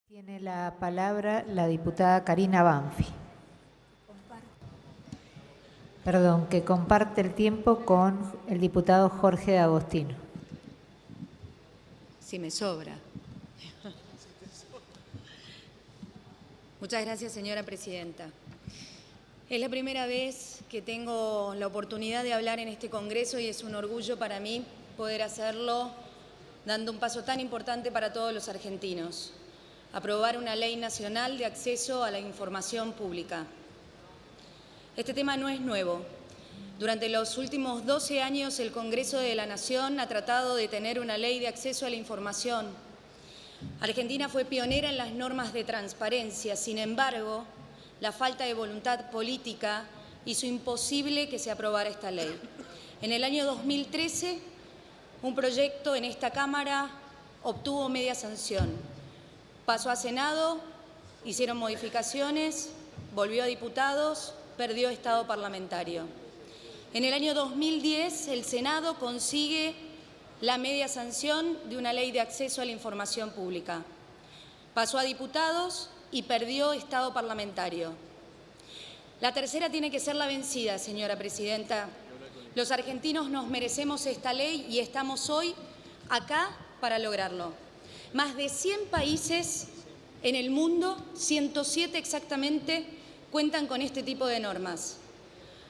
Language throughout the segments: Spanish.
Tiene la palabra la diputada Karina Banfi. Perdón, que comparte el tiempo con el diputado Jorge D'Agostino. Si me sobra. Muchas gracias, señora presidenta. Es la primera vez que tengo la oportunidad de hablar en este Congreso y es un orgullo para mí poder hacerlo dando un paso tan importante para todos los argentinos: aprobar una ley nacional de acceso a la información pública. Este tema no es nuevo. Durante los últimos 12 años el Congreso de la Nación ha tratado de tener una ley de acceso a la información. Argentina fue pionera en las normas de transparencia. Sin embargo, la falta de voluntad política hizo imposible que se aprobara esta ley. En el año 2013, un proyecto en esta Cámara obtuvo media sanción. Pasó a Senado, hicieron modificaciones, volvió a diputados, perdió estado parlamentario. En el año 2010, el Senado consigue la media sanción de una ley de acceso a la información pública. Pasó a diputados y perdió estado parlamentario. La tercera tiene que ser la vencida, señora presidenta. Los argentinos nos merecemos esta ley y estamos hoy acá para lograrlo. Más de 100 países en el mundo, 107 exactamente, cuentan con este tipo de normas.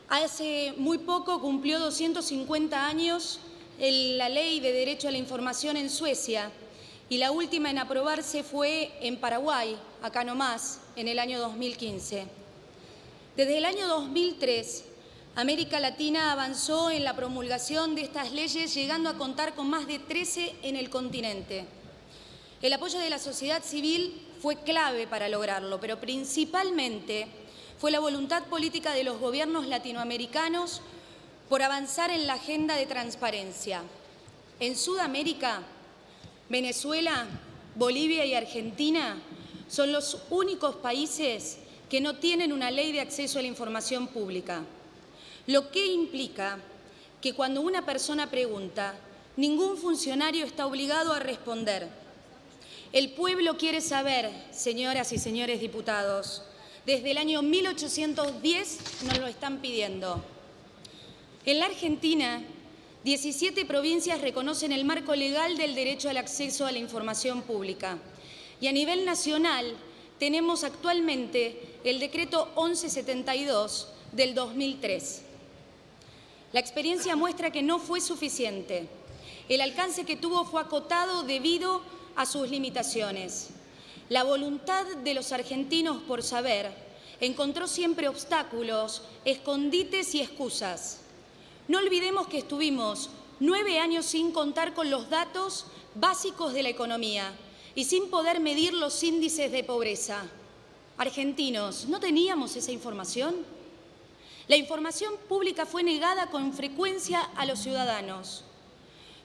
Hace muy poco cumplió 250 años la Ley de Derecho a la Información en Suecia y la última en aprobarse fue en Paraguay, acá nomás, en el año 2015. Desde el año 2003, América Latina avanzó en la promulgación de estas leyes, llegando a contar con más de 13 en el continente. El apoyo de la sociedad civil fue clave para lograrlo, pero principalmente fue la voluntad política de los gobiernos latinoamericanos por avanzar en la agenda de transparencia. En Sudamérica, Venezuela, Bolivia y Argentina son los únicos países que no tienen una ley de acceso a la información pública, lo que implica que cuando una persona pregunta, ningún funcionario está obligado a responder. El pueblo quiere saber, señoras y señores diputados. Desde el año 1810 nos lo están pidiendo. En la Argentina, 17 provincias reconocen el marco legal del derecho al acceso a la información pública. Y a nivel nacional tenemos actualmente el decreto 1172 del 2003. La experiencia muestra que no fue suficiente. El alcance que tuvo fue acotado debido a sus limitaciones. La voluntad de los argentinos por saber encontró siempre obstáculos, escondites y excusas. No olvidemos que estuvimos 9 años sin contar con los datos básicos de la economía y sin poder medir los índices de pobreza. Argentinos, ¿no teníamos esa información? La información pública fue negada con frecuencia a los ciudadanos,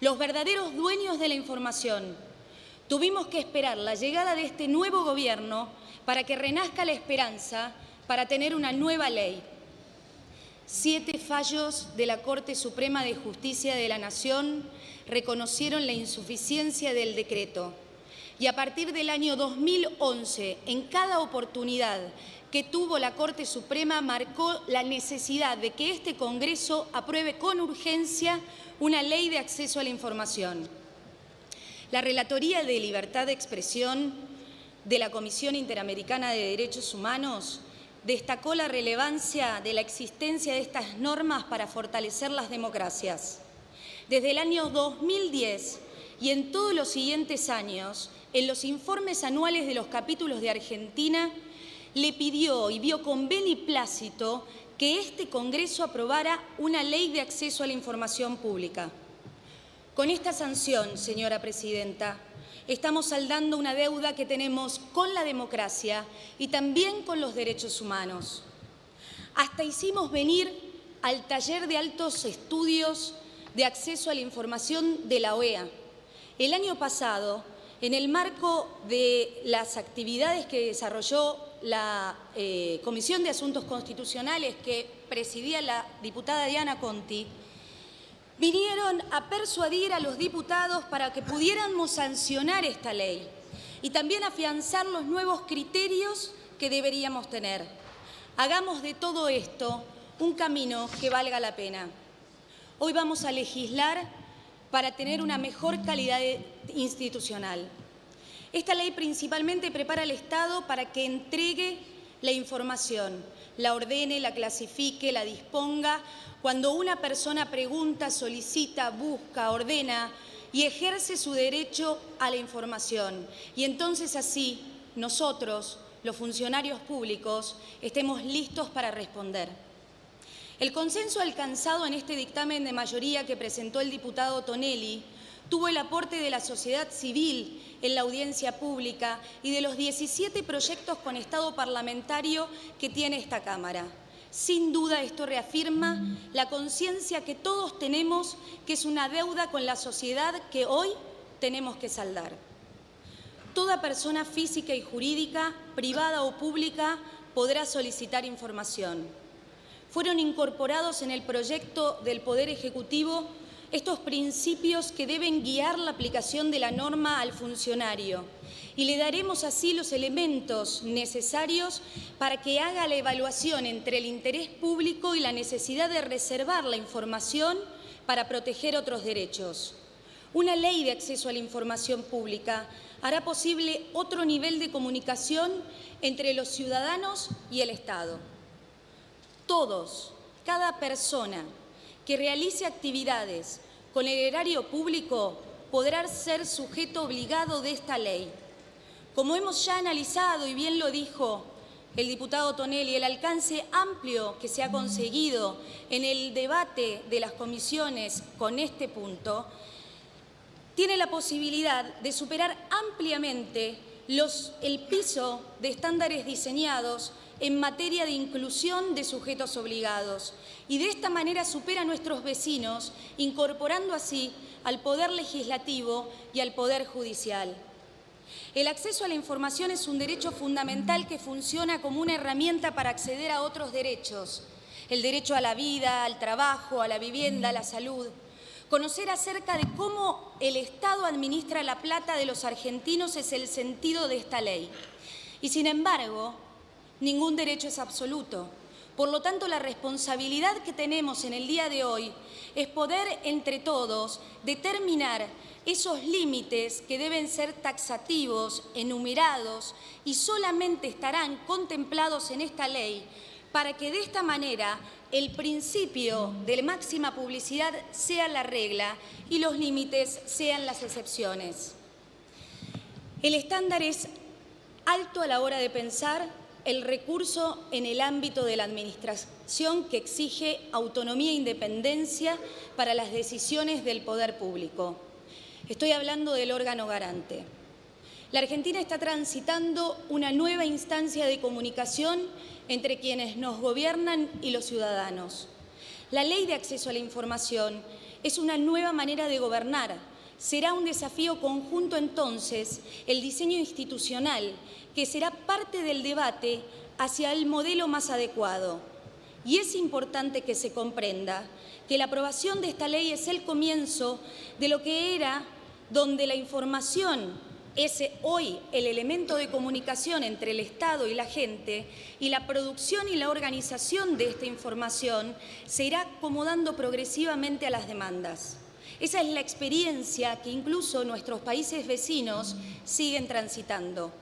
los verdaderos dueños de la información. Tuvimos que esperar la llegada de este nuevo gobierno para que renazca la esperanza para tener una nueva ley. 7 fallos de la Corte Suprema de Justicia de la Nación reconocieron la insuficiencia del decreto. Y a partir del año 2011, en cada oportunidad que tuvo la Corte Suprema, marcó la necesidad de que este Congreso apruebe con urgencia una ley de acceso a la información. La Relatoría de Libertad de Expresión de la Comisión Interamericana de Derechos Humanos destacó la relevancia de la existencia de estas normas para fortalecer las democracias. Desde el año 2010 y en todos los siguientes años, en los informes anuales de los capítulos de Argentina, le pidió y vio con beneplácito que este Congreso aprobara una ley de acceso a la información pública. Con esta sanción, señora presidenta, estamos saldando una deuda que tenemos con la democracia y también con los derechos humanos. Hasta hicimos venir al taller de altos estudios de acceso a la información de la OEA. El año pasado, en el marco de las actividades que desarrolló la Comisión de Asuntos Constitucionales que presidía la diputada Diana Conti, vinieron a persuadir a los diputados para que pudiéramos sancionar esta ley. y también afianzar los nuevos criterios que deberíamos tener. Hagamos de todo esto un camino que valga la pena. Hoy vamos a legislar para tener una mejor calidad institucional. Esta ley principalmente prepara al Estado para que entregue la información, la ordene, la clasifique, la disponga. Cuando una persona pregunta, solicita, busca, ordena y ejerce su derecho a la información. Y entonces así nosotros, los funcionarios públicos, estemos listos para responder. El consenso alcanzado en este dictamen de mayoría que presentó el diputado Tonelli tuvo el aporte de la sociedad civil en la audiencia pública y de los 17 proyectos con estado parlamentario que tiene esta Cámara. Sin duda esto reafirma la conciencia que todos tenemos que es una deuda con la sociedad que hoy tenemos que saldar. Toda persona física y jurídica, privada o pública, podrá solicitar información. Fueron incorporados en el proyecto del Poder Ejecutivo estos principios que deben guiar la aplicación de la norma al funcionario y le daremos así los elementos necesarios para que haga la evaluación entre el interés público y la necesidad de reservar la información para proteger otros derechos. Una ley de acceso a la información pública hará posible otro nivel de comunicación entre los ciudadanos y el Estado. Todos, cada persona que realice actividades con el erario público podrá ser sujeto obligado de esta ley. Como hemos ya analizado, y bien lo dijo el diputado Tonelli, el alcance amplio que se ha conseguido en el debate de las comisiones con este punto, tiene la posibilidad de superar ampliamente el piso de estándares diseñados en materia de inclusión de sujetos obligados y de esta manera supera a nuestros vecinos, incorporando así al Poder Legislativo y al Poder Judicial. El acceso a la información es un derecho fundamental que funciona como una herramienta para acceder a otros derechos, el derecho a la vida, al trabajo, a la vivienda, a la salud. Conocer acerca de cómo el Estado administra la plata de los argentinos es el sentido de esta ley. Y sin embargo, ningún derecho es absoluto. Por lo tanto, la responsabilidad que tenemos en el día de hoy es poder, entre todos, determinar esos límites que deben ser taxativos, enumerados y solamente estarán contemplados en esta ley para que de esta manera el principio de la máxima publicidad sea la regla y los límites sean las excepciones. El estándar es alto a la hora de pensar el recurso en el ámbito de la administración que exige autonomía e independencia para las decisiones del poder público. Estoy hablando del órgano garante. La Argentina está transitando una nueva instancia de comunicación entre quienes nos gobiernan y los ciudadanos. La Ley de Acceso a la Información es una nueva manera de gobernar. Será un desafío conjunto entonces el diseño institucional que será parte del debate hacia el modelo más adecuado. Y es importante que se comprenda que la aprobación de esta ley es el comienzo de lo que era donde la información es hoy el elemento de comunicación entre el Estado y la gente, y la producción y la organización de esta información se irá acomodando progresivamente a las demandas. Esa es la experiencia que incluso nuestros países vecinos siguen transitando.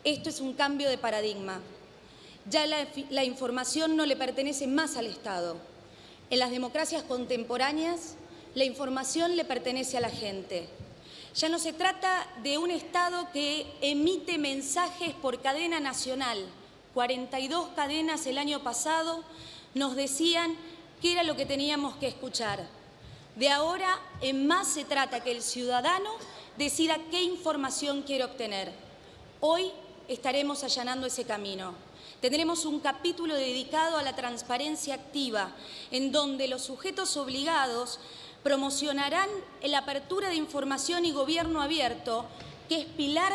Esto es un cambio de paradigma. Ya la información no le pertenece más al Estado. En las democracias contemporáneas, la información le pertenece a la gente. Ya no se trata de un Estado que emite mensajes por cadena nacional. 42 cadenas el año pasado nos decían qué era lo que teníamos que escuchar. De ahora en más se trata que el ciudadano decida qué información quiere obtener. Hoy estaremos allanando ese camino. Tendremos un capítulo dedicado a la transparencia activa, en donde los sujetos obligados promocionarán la apertura de información y gobierno abierto, que es pilar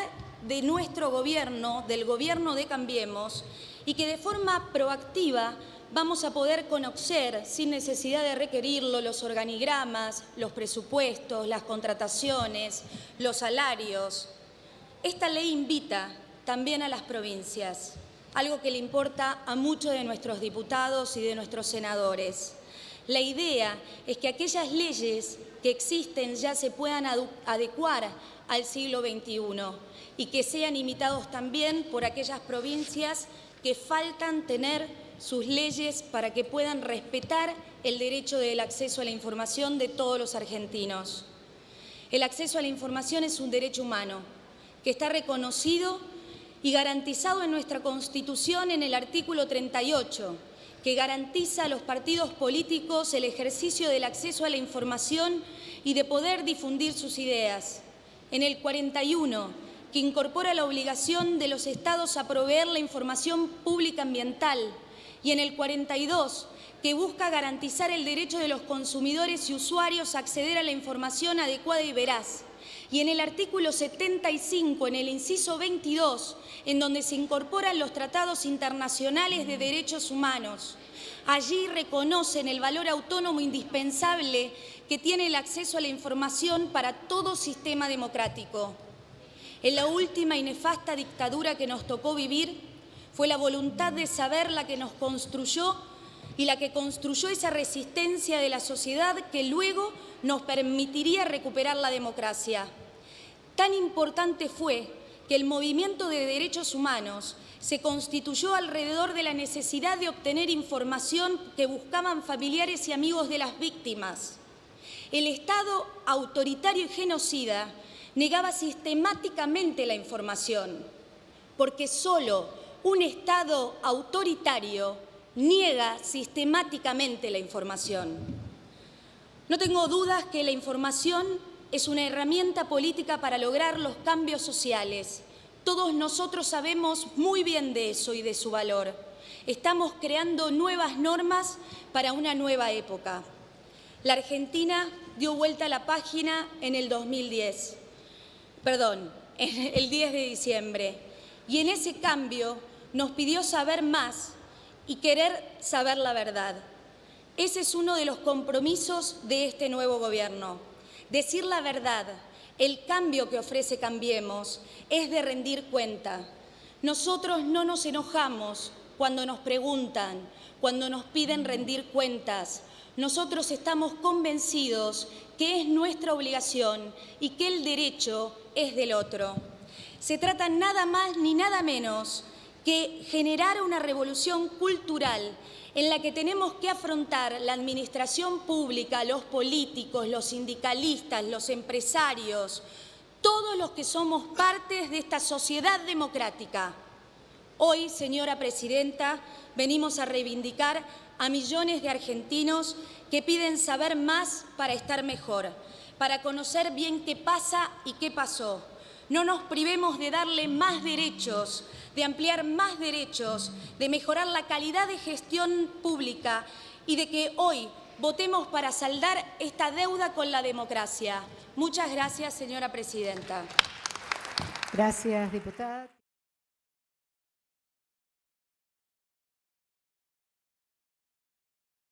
de nuestro gobierno, del gobierno de Cambiemos, y que de forma proactiva vamos a poder conocer, sin necesidad de requerirlo, los organigramas, los presupuestos, las contrataciones, los salarios, Esta ley invita también a las provincias, algo que le importa a muchos de nuestros diputados y de nuestros senadores. La idea es que aquellas leyes que existen ya se puedan adecuar al siglo XXI y que sean imitados también por aquellas provincias que faltan tener sus leyes para que puedan respetar el derecho del acceso a la información de todos los argentinos. El acceso a la información es un derecho humano que está reconocido y garantizado en nuestra Constitución en el artículo 38, que garantiza a los partidos políticos el ejercicio del acceso a la información y de poder difundir sus ideas. En el 41, que incorpora la obligación de los Estados a proveer la información pública ambiental. Y en el 42, que busca garantizar el derecho de los consumidores y usuarios a acceder a la información adecuada y veraz. Y en el artículo 75, en el inciso 22, en donde se incorporan los tratados internacionales de derechos humanos. Allí reconocen el valor autónomo indispensable que tiene el acceso a la información para todo sistema democrático. En la última y nefasta dictadura que nos tocó vivir, fue la voluntad de saber la que nos construyó y la que construyó esa resistencia de la sociedad que luego nos permitiría recuperar la democracia. Tan importante fue que el movimiento de derechos humanos se constituyó alrededor de la necesidad de obtener información que buscaban familiares y amigos de las víctimas. El Estado autoritario y genocida negaba sistemáticamente la información, porque solo un Estado autoritario niega sistemáticamente la información. No tengo dudas que la información es una herramienta política para lograr los cambios sociales. Todos nosotros sabemos muy bien de eso y de su valor. Estamos creando nuevas normas para una nueva época. La Argentina dio vuelta a la página en el 2010, el 10 de diciembre, y en ese cambio nos pidió saber más y querer saber la verdad. Ese es uno de los compromisos de este nuevo gobierno. Decir la verdad, el cambio que ofrece Cambiemos, es de rendir cuenta. Nosotros no nos enojamos cuando nos preguntan, cuando nos piden rendir cuentas. Nosotros estamos convencidos que es nuestra obligación y que el derecho es del otro. Se trata nada más ni nada menos que generar una revolución cultural en la que tenemos que afrontar la administración pública, los políticos, los sindicalistas, los empresarios, todos los que somos partes de esta sociedad democrática. Hoy, señora presidenta, venimos a reivindicar a millones de argentinos que piden saber más para estar mejor, para conocer bien qué pasa y qué pasó. No nos privemos de darle más derechos, de ampliar más derechos, de mejorar la calidad de gestión pública y de que hoy votemos para saldar esta deuda con la democracia. Muchas gracias, señora presidenta. Gracias, diputada.